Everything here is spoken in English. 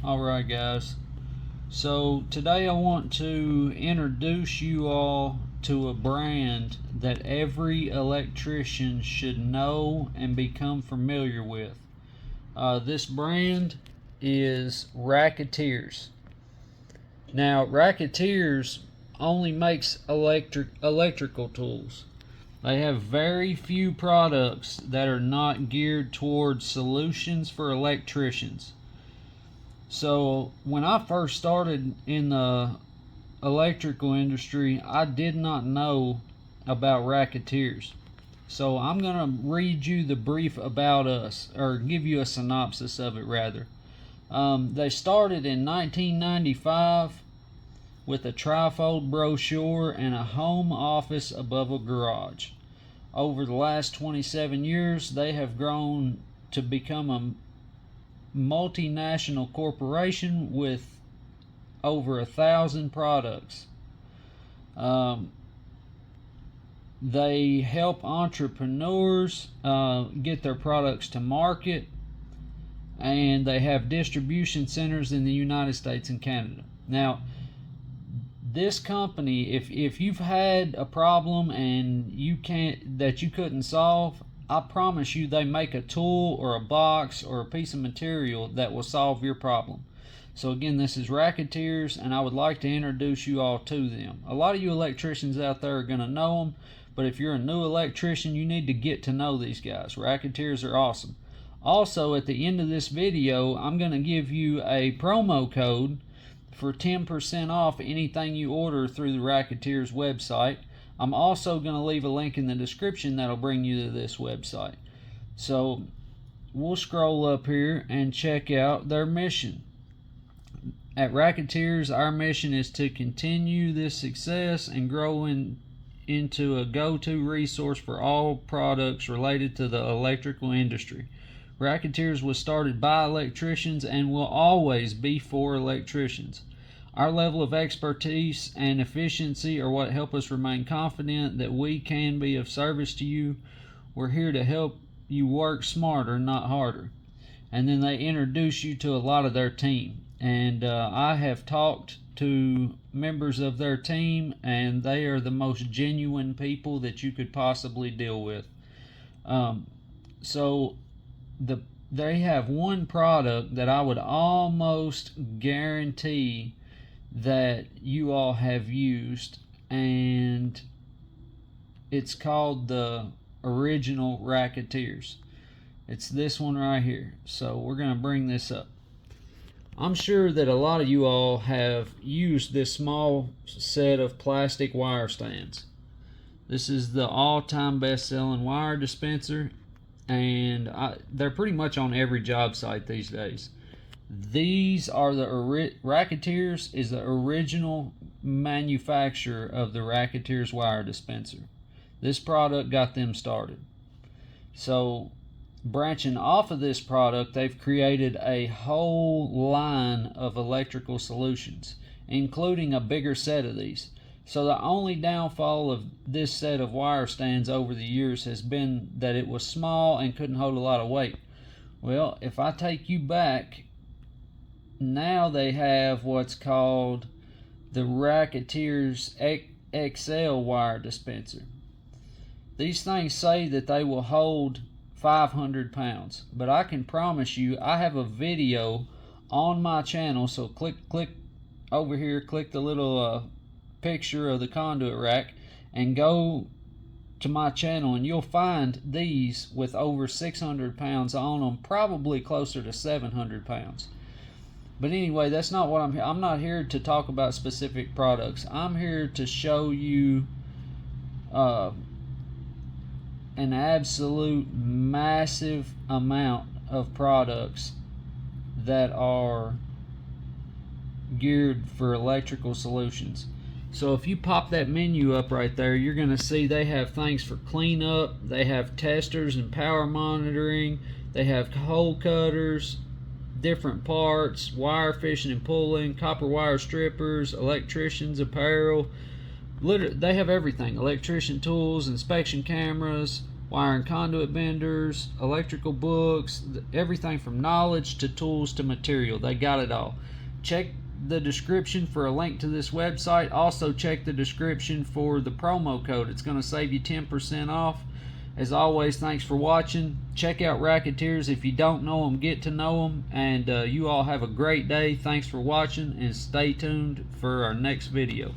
Alright guys, so today I want to introduce you all to a brand that every electrician should know and become familiar with. This brand is Racketeers. Now Racketeers only makes electrical tools. They have very few products that are not geared towards solutions for electricians. So when I first started in the electrical industry, I did not know about Racketeers. So I'm going to read you the brief about us, or give you a synopsis of it rather. They started in 1995 with a trifold brochure and a home office above a garage. Over the last 27 years, they have grown to become a multinational corporation with over 1,000 products. They help entrepreneurs get their products to market, and they have distribution centers in the United States and Canada. Now, this company, if you've had a problem and you couldn't solve, I promise you they make a tool or a box or a piece of material that will solve your problem. So again, this is Racketeers, and I would like to introduce you all to them. A lot of you electricians out there are going to know them, but if you're a new electrician, you need to get to know these guys. Racketeers are awesome. Also, at the end of this video, I'm going to give you a promo code for 10% off anything you order through the Racketeers website. I'm also going to leave a link in the description that'll bring you to this website. So we'll scroll up here and check out their mission. At Racketeers, our mission is to continue this success and grow into a go-to resource for all products related to the electrical industry. Racketeers was started by electricians and will always be for electricians. Our level of expertise and efficiency are what help us remain confident that we can be of service to you. We're here to help you work smarter, not harder. And then they introduce you to a lot of their team. And I have talked to members of their team, and they are the most genuine people that you could possibly deal with. They have one product that I would almost guarantee that you all have used, and it's called the original Racketeers. It's this one right here. So we're going to bring this up. I'm sure that a lot of you all have used this small set of plastic wire stands. This is the all-time best-selling wire dispenser, and they're pretty much on every job site these days. These are the Racketeers is the original manufacturer of the Racketeers wire dispenser. This product got them started. So branching off of this product, they've created a whole line of electrical solutions, including a bigger set of these. So the only downfall of this set of wire stands over the years has been that it was small and couldn't hold a lot of weight. Well, if I take you back, now they have what's called the Racketeers XL wire dispenser. These things say that they will hold 500 pounds, but I can promise you I have a video on my channel. So click over here, click the little picture of the conduit rack and go to my channel, and you'll find these with over 600 pounds on them, probably closer to 700 pounds. But anyway, that's not what I'm not here to talk about specific products. I'm here to show you an absolute massive amount of products that are geared for electrical solutions. So if you pop that menu up right there, you're going to see they have things for cleanup, they have testers and power monitoring, they have hole cutters, different parts, wire fishing and pulling, copper wire strippers, electricians apparel. They have everything: electrician tools, inspection cameras, wire and conduit benders, electrical books, everything from knowledge to tools to material. They got it all. Check the description for a link to this website. Also check the description for the promo code. It's going to save you 10% off. As always, thanks for watching. Check out Racketeers. If you don't know them, get to know them. And you all have a great day. Thanks for watching, and stay tuned for our next video.